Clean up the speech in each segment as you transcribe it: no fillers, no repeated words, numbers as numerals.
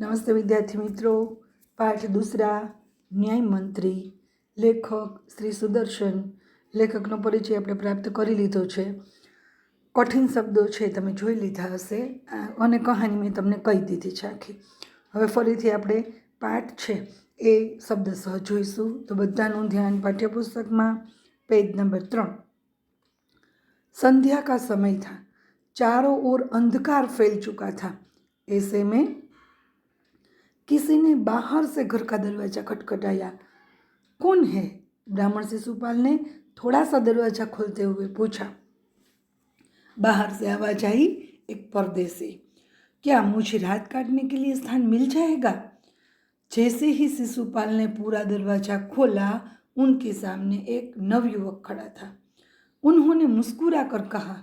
नमस्ते विद्यार्थी मित्रों। पाठ दूसरा, न्याय मंत्री। लेखक श्री सुदर्शन। लेखकનો પરિચય આપણે પ્રાપ્ત કરી લીધો છે। કઠિન શબ્દો છે તમે જોઈ લીધા હશે અને કહાની મેં તમને કહી દીધી છે આખી। હવે ફરીથી આપણે પાઠ છે એ શબ્દસહ જોઈશું। તો બધાનું ધ્યાન પાઠ્યપુસ્તકમાં पेज नंबर 3। संध्या का समय था, चारों ओर अंधकार फैल चुका था। ऐसे में किसी ने बाहर से घर का दरवाज़ा खटखटाया। कौन है? ब्राह्मण शिशुपाल ने थोड़ा सा दरवाज़ा खोलते हुए पूछा। बाहर से आवाज आई, एक परदेसी। क्या मुझे रात काटने के लिए स्थान मिल जाएगा? जैसे ही शिशुपाल ने पूरा दरवाज़ा खोला, उनके सामने एक नवयुवक खड़ा था। उन्होंने मुस्कुरा कर कहा,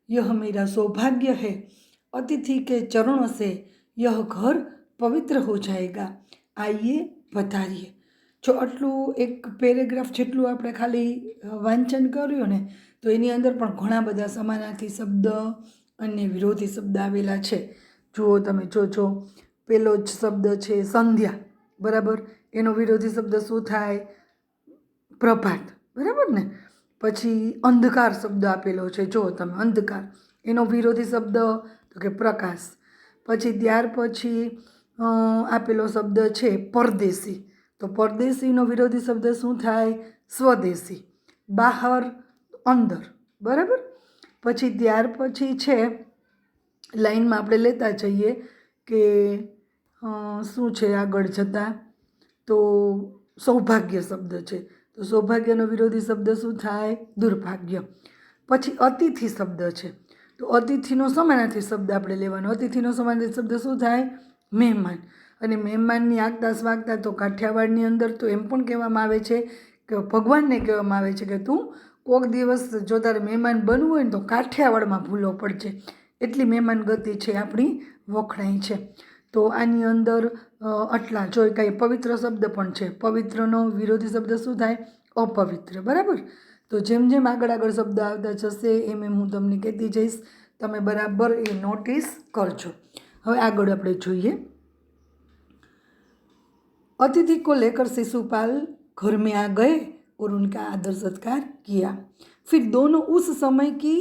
यह मेरा सौभाग्य है। अतिथि के चरणों से यह घर पवित्र हो जाएगा। आइए पधारिए। जो आटलू एक पेरेग्राफ जेटलू आपणे खाली वांचन कर्युं ने तो एनी अंदर पण घणा बधा समानार्थी शब्द अने विरोधी शब्द आवेला छे। जुओ तमे जोजो, पेलो ज शब्द छे संध्या, बराबर। एनो विरोधी शब्द शुं थाय? प्रभात, बराबर ने। पछी अंधकार शब्द आपेलो छे, जो तमे अंधकार, एनो विरोधी शब्द तो के प्रकाश। पछी त्यार पछी आपेलो शब्द छे परदेसी। तो परदेसीनो विरोधी शब्द शुं थाय? स्वदेशी। बाहर, अंदर, बराबर। पछी त्यार पछी छे लाइन में आपणे लेता जईए के शुं छे आगळ जता तो सौभाग्य शब्द छे। तो सौभाग्यनो विरोधी शब्द शुं थाय? दुर्भाग्य। पछी अतिथि शब्द छे तो अतिथिनो समानार्थी शब्द आपणे लेवानो। अतिथिनो समानार्थी शब्द शुं थाय? મહેમાન। અને મહેમાનની આગતા સ્વાગતા તો કાઠિયાવાડની અંદર તો એમ પણ કહેવામાં આવે છે કે ભગવાનને કહેવામાં આવે છે કે તું કોઈક દિવસ જો તારે મહેમાન બનવું હોય ને તો કાઠિયાવાડમાં ભૂલો પડશે, એટલી મહેમાન ગતિ છે આપણી વખણાઈ છે। તો આની અંદર આટલા જો કાંઈ પવિત્ર શબ્દ પણ છે। પવિત્રનો વિરોધી શબ્દ શું થાય? અપવિત્ર, બરાબર। તો જેમ જેમ આગળ આગળ શબ્દ આવતા જશે એમ એમ હું તમને કહેતી જઈશ, તમે બરાબર એ નોટિસ કરજો। હવે આગળ આપણે જોઈએ। अतिथि को लेकर शिशुपाल घर में आ गए और उनका आदर सत्कार किया। फिर दोनों उस समय की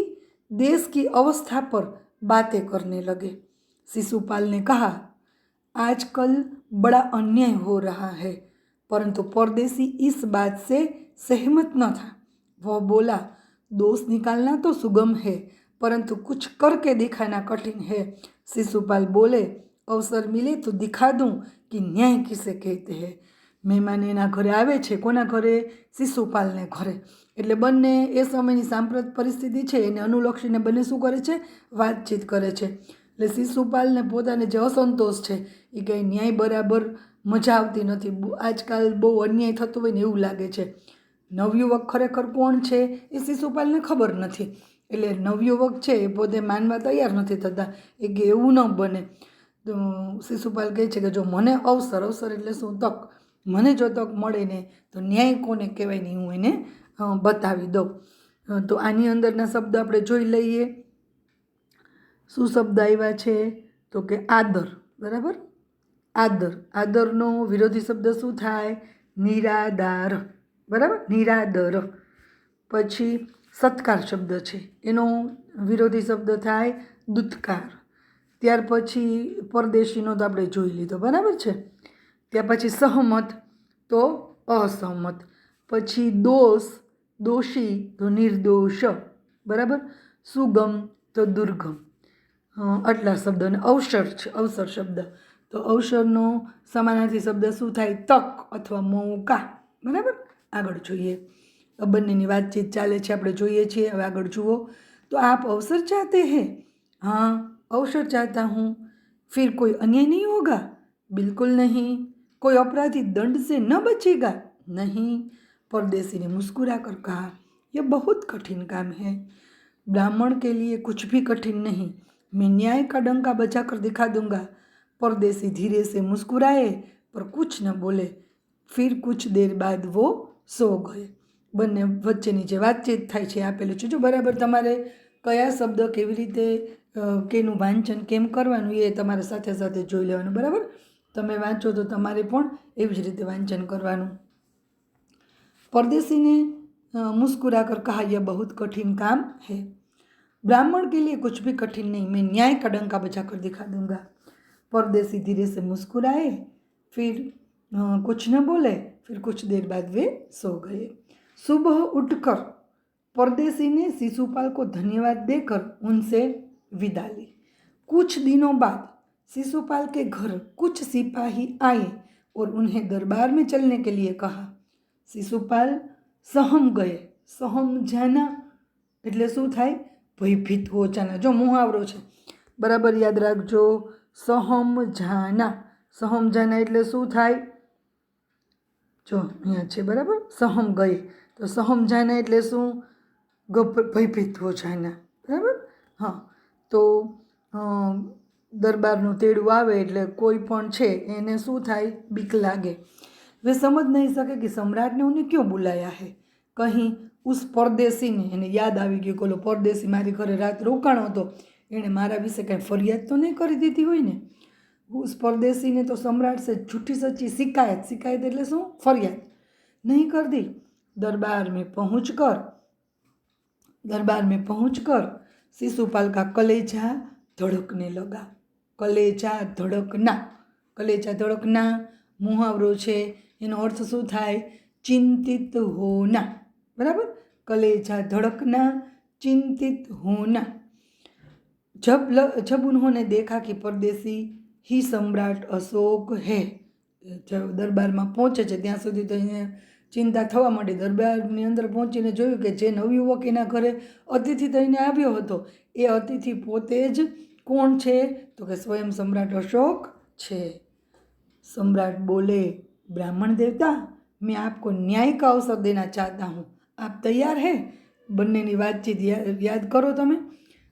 देश की अवस्था पर बातें करने लगे। शिशुपाल ने कहा, आजकल बड़ा अन्याय हो रहा है, परंतु परदेसी इस बात से सहमत न था। वह बोला, दोष निकालना तो सुगम है, परंतु कुछ करके दिखाना कठिन है। शिशुपाल बोले, अवसर मिले तो दिखा दूं कि न्याय किसे कहते हैं। મહેમાન એના ઘરે આવે છે, કોના ઘરે? શિશુપાલને ઘરે। એટલે બંને એ સમયની સાંપ્રત પરિસ્થિતિ છે એને અનુલક્ષીને બંને શું કરે છે? વાતચીત કરે છે। એટલે શિશુપાલને પોતાને જે અસંતોષ છે એ કંઈ ન્યાય બરાબર મજા આવતી નથી, આજકાલ બહુ અન્યાય થતો હોય ને એવું લાગે છે। નવયુવક ખરેખર કોણ છે એ શિશુપાલને ખબર નથી, એટલે નવયુવક છે એ પોતે માનવા તૈયાર નથી થતા એ કે એવું ન બને। તો શિશુપાલ કહે છે કે જો મને અવસર, અવસર એટલે શું? તક, મને જો તક મળે ને તો ન્યાય કોને કહેવાય ને હું એને બતાવી દઉં। તો આની અંદરના શબ્દ આપણે જોઈ લઈએ। શું શબ્દ આવ્યા છે? તો કે આદર, બરાબર। આદર, આદરનો વિરોધી શબ્દ શું થાય? નિરાદાર, બરાબર, નિરાદર। પછી સત્કાર શબ્દ છે એનો વિરોધી શબ્દ થાય દુત્કાર। ત્યાર પછી પરદેશીનો તો આપણે જોઈ લીધો, બરાબર છે। ત્યાર પછી સહમત તો અસહમત। પછી દોષ, દોષી તો નિર્દોષ, બરાબર। સુગમ તો દુર્ગમ। આટલા શબ્દ। અને અવસર છે, અવસર શબ્દ તો અવસરનો સમાનાર્થી શબ્દ શું થાય? તક અથવા મોકા, બરાબર। આગળ જોઈએ, બંનેની વાતચીત ચાલે છે, આપણે જોઈએ છીએ। હવે આગળ જુઓ। તો આપ અવસર ચાહતે હૈ? हाँ, अवसर चाहता हूँ। फिर कोई अन्याय नहीं होगा? बिल्कुल नहीं। कोई अपराधी दंड से न बचेगा? नहीं। परदेसी ने मुस्कुरा कर कहा, यह बहुत कठिन काम है। ब्राह्मण के लिए कुछ भी कठिन नहीं, मैं न्याय का डंका बजाकर दिखा दूंगा। परदेसी धीरे से मुस्कुराए पर कुछ न बोले। फिर कुछ देर बाद वो सो गए। બંને વચ્ચેની જે વાતચીત થાય છે આપેલું છે, જો બરાબર તમારે કયા શબ્દ કેવી રીતે કેનું વાંચન કેમ કરવાનું એ તમારે સાથે સાથે જોઈ લેવાનું, બરાબર। તમે વાંચો તો તમારે પણ એવી જ રીતે વાંચન करवानुं। परदेसी ने मुस्कुराकर कहा, यह बहुत कठिन काम है। ब्राह्मण के लिए कुछ भी कठिन नहीं, मैं न्याय का डंका बजाकर दिखा दूंगा। परदेसी धीरे से मुस्कुराए, फिर कुछ न बोले। फिर कुछ देर बाद वे सो गए। सुबह उठकर परदेसी ने शिशुपाल को धन्यवाद देकर उनसे विदा ली। कुछ दिनों बाद शिशुपाल के घर कुछ सिपाही आए और उन्हें दरबार में चलने के लिए कहा। शिशुपाल सहम गए। सहम जाना એટલે શું થાય? ભયભીત હો જાના। જો મુહાવરો છે, બરાબર યાદ રાખજો। सहम जाना, सहम जाना એટલે શું થાય? જો અહીંયા છે, બરાબર। सहम गए તો सहम जाना એટલે શું? ભયભીત હો જાના, બરાબર। હા, તો દરબારનું તેડું આવે એટલે કોઈ પણ છે એને શું થાય? બીક લાગે। वे समझ नहीं सके कि सम्राट ने उन्हें क्यों बुलाया है। कहीं उस परदेसी ने, એને યાદ આવી ગયું કે ઓલો પરદેસી મારી ઘરે રાત રોકાણો હતો, એણે મારા વિશે કાંઈ ફરિયાદ તો નહીં કરી દીધી હોય ને। उस परदेसी ने तो सम्राट से झूठी सच्ची शिकायत, शिकायत એટલે શું? फरियाद नहीं कर दी। दरबार में पहुंचकर शिशुपाल का कलेजा धड़कने लगा। कलेजा धड़कना मुहावरो छे, एनो अर्थ शुं थाय? चिंतित होना, बराबर। कलेजा धड़कना, चिंतित होना। जब उन्होंने देखा कि परदेसी ही सम्राट अशोक है, जब दरबार में पहुंचे छे त्यां सुधी तो चिंता थवा मांडी। दरबारनी अंदर पहोंचीने जोयुं के जे नवयुवक एना घरे अतिथि थईने आव्यो हतो ए अतिथि पोते ज कोण छे? तो के स्वयं सम्राट अशोक छे। सम्राट बोले, ब्राह्मण देवता, मैं आपको न्याय का अवसर देना चाहता हूँ, आप तैयार है? बन्नेनी वातचीत याद करो तमे।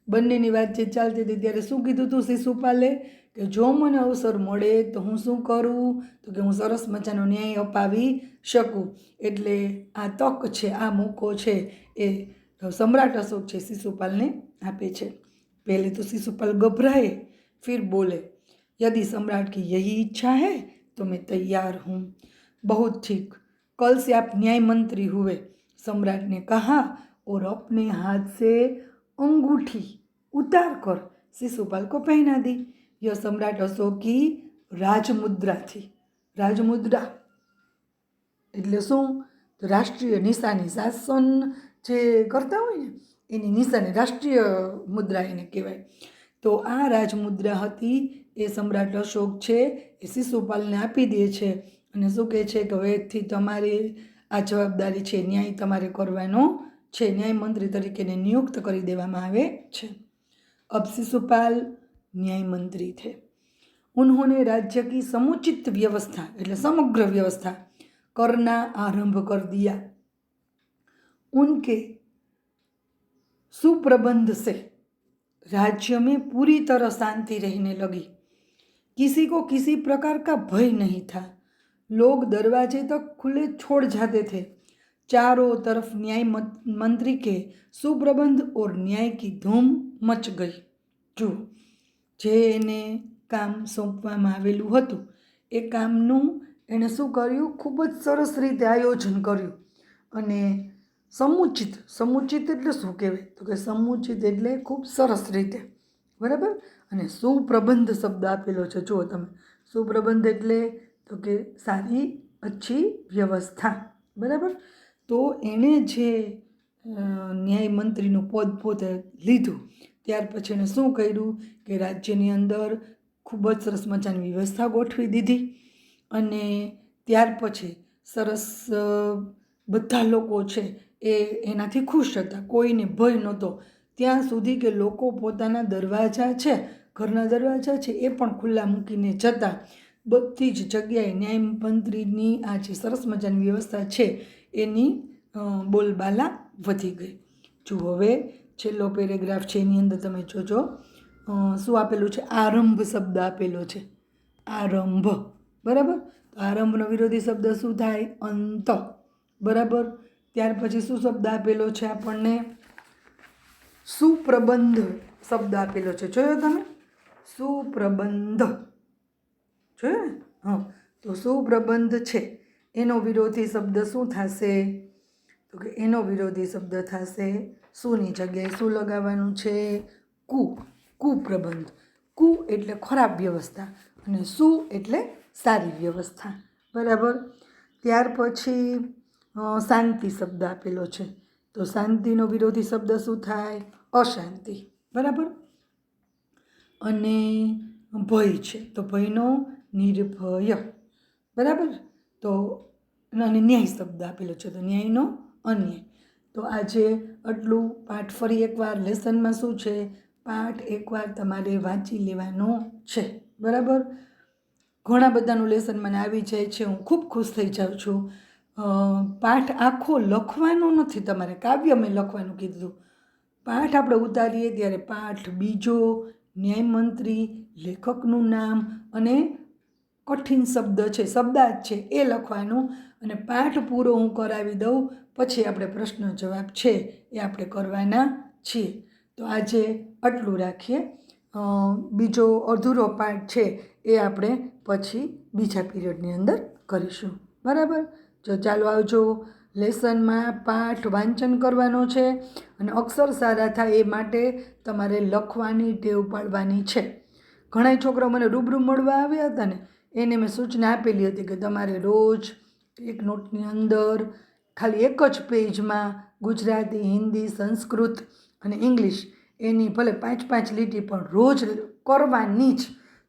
बन्नेनी वातचीत चालती थी त्यारे शुं कीधुं तुं शिशुपाले કે જો મને અવસર મળે તો હું શું કરું? તો કે હું સરસ મજાનો ન્યાય અપાવી શકું। એટલે આ તક છે, આ મોકો છે એ સમ્રાટ અશોક છે શિશુપાલને આપે છે। पहले तो शिशुपाल घबराए, फिर बोले, यदि सम्राट की यही इच्छा है तो मैं तैयार हूँ। बहुत ठीक, कल से आप न्याय मंत्री हुए, सम्राट ने कहा और अपने हाथ से अंगूठी उतार कर शिशुपाल को पहना दी। यह सम्राट अशोक की राजमुद्रा थी। राजमुद्रा એટલે શું? તો રાષ્ટ્રીય નિશાની, શાસન જે કરતા હોય ને એની નિશાની, રાષ્ટ્રીય મુદ્રા એને કહેવાય। તો આ રાજમુદ્રા હતી એ સમ્રાટ અશોક છે એ શિશુપાલને આપી દે છે અને શું કહે છે કે હવેથી તમારી આ જવાબદારી છે, ન્યાય તમારે કરવાનો છે। ન્યાય મંત્રી તરીકેને નિયુક્ત કરી દેવામાં આવે છે। अब शिशुपाल न्याय मंत्री थे। उन्होंने राज्य की समुचित व्यवस्था એટલે समग्र व्यवस्था करना आरंभ कर दिया। उनके सुप्रबंध से राज्य में पूरी तरह शांति रहने लगी। किसी को किसी प्रकार का भय नहीं था। लोग दरवाजे तक खुले छोड़ जाते थे। चारों तरफ न्याय मंत्री के सुप्रबंध और न्याय की धूम मच गई। जो જે એને કામ સોંપવામાં આવેલું હતું એ કામનું એણે શું કર્યું? ખૂબ જ સરસ રીતે આયોજન કર્યું અને સમુચિત એટલે શું કહેવાય? તો કે સમુચિત એટલે ખૂબ સરસ રીતે, બરાબર। અને સુપ્રબંધ શબ્દ આપેલો છે, જુઓ તમે। સુપ્રબંધ એટલે તો કે સારી अच्छी વ્યવસ્થા, બરાબર। તો એણે જે ન્યાય મંત્રીનું પદ પોતે લીધું ત્યાર પછી એણે શું કર્યું કે રાજ્યની અંદર ખૂબ જ સરસ મજાની વ્યવસ્થા ગોઠવી દીધી અને ત્યાર પછી સરસ બધા લોકો છે એ એનાથી ખુશ હતા, કોઈને ભય નહોતો। ત્યાં સુધી કે લોકો પોતાના દરવાજા છે, ઘરના દરવાજા છે એ પણ ખુલ્લા મૂકીને જતા। બધી જ જગ્યાએ ન્યાયમંત્રીની આ જે સરસ મજાની વ્યવસ્થા છે એની બોલબાલા વધી ગઈ। જો હવે છેલ્લો પેરેગ્રાફ છે એની અંદર તમે જોજો શું આપેલું છે? આરંભ શબ્દ આપેલો છે, આરંભ, બરાબર। તો આરંભનો વિરોધી શબ્દ શું થાય? અંત, બરાબર। ત્યાર પછી શું શબ્દ આપેલો છે આપણને? સુપ્રબંધ શબ્દ આપેલો છે, જોયો તમે? સુપ્રબંધ જોયો ને? તો સુપ્રબંધ છે એનો વિરોધી શબ્દ શું થશે? તો કે એનો વિરોધી શબ્દ થશે સુની જગ્યાએ શું લગાવવાનું છે? કુપ્રબંધ. કુ એટલે ખરાબ વ્યવસ્થા અને સુ એટલે સારી વ્યવસ્થા. બરાબર. ત્યાર પછી શાંતિ શબ્દ આપેલો છે, તો શાંતિનો વિરોધી શબ્દ શું થાય? અશાંતિ. બરાબર. અને ભય છે, તો ભયનો નિર્ભય. બરાબર. તો અને ન્યાય શબ્દ આપેલો છે, તો ન્યાયનો અન્યાય. તો આજે આટલું. પાઠ ફરી એકવાર લેસનમાં શું છે? પાઠ એકવાર તમારે વાંચી લેવાનો છે. બરાબર. ઘણા બધાનું લેસન મને આવી જાય છે, હું ખૂબ ખુશ થઈ જાઉં છું. પાઠ આખો લખવાનો નથી, તમારે કાવ્ય મેં લખવાનું કીધું. પાઠ આપણે ઉતારીએ ત્યારે પાઠ બીજો, ન્યાયમંત્રી, લેખકનું નામ અને કઠિન શબ્દ છે, શબ્દાર્થ છે એ લખવાનું. અને પાઠ પૂરો હું કરાવી દઉં પછી આપણે પ્રશ્ન જવાબ છે એ આપણે કરવાના છીએ. તો આજે આટલું રાખીએ. બીજો અધૂરો પાઠ છે એ આપણે પછી બીજા પીરિયડની અંદર કરીશું. બરાબર. જો ચાલો આવજો. લેસનમાં પાઠ વાંચન કરવાનો છે અને અક્ષર સારા થાય એ માટે તમારે લખવાની ટેવ પાડવાની છે. ઘણા છોકરાઓ મને રૂબરૂ મળવા આવ્યા હતા ને, એને મેં સૂચના આપેલી હતી કે તમારે રોજ એક નોટની અંદર ખાલી એક જ પેજમાં ગુજરાતી, હિન્દી, સંસ્કૃત અને ઇંગ્લિશ એની ભલે 5-5 લીટી પણ રોજ કરવાની જ.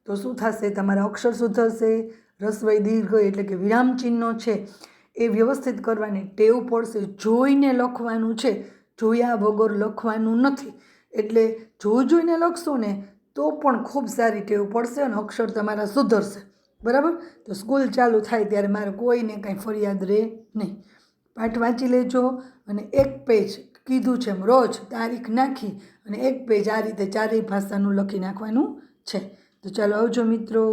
તો શું થશે? તમારા અક્ષર સુધરશે. રસ્વઈ દીર્ઘ એટલે કે વિરામ ચિહ્નો છે એ વ્યવસ્થિત કરવાની ટેવ પડશે. જોઈને લખવાનું છે, જોયા વગર લખવાનું નથી. એટલે જોઈને લખશો ને તો પણ ખૂબ સારી ટેવ પડશે અને અક્ષર તમારા સુધરશે. બરાબર. તો સ્કૂલ ચાલુ થાય ત્યારે મારે કોઈને કાંઈ ફરિયાદ રહે નહીં. પાઠ વાંચી લેજો અને એક પેજ કીધું છે એમ રોજ તારીખ નાખી અને એક પેજ આ રીતે ચારેય ભાષાનું લખી નાખવાનું છે. તો ચાલો આવજો મિત્રો.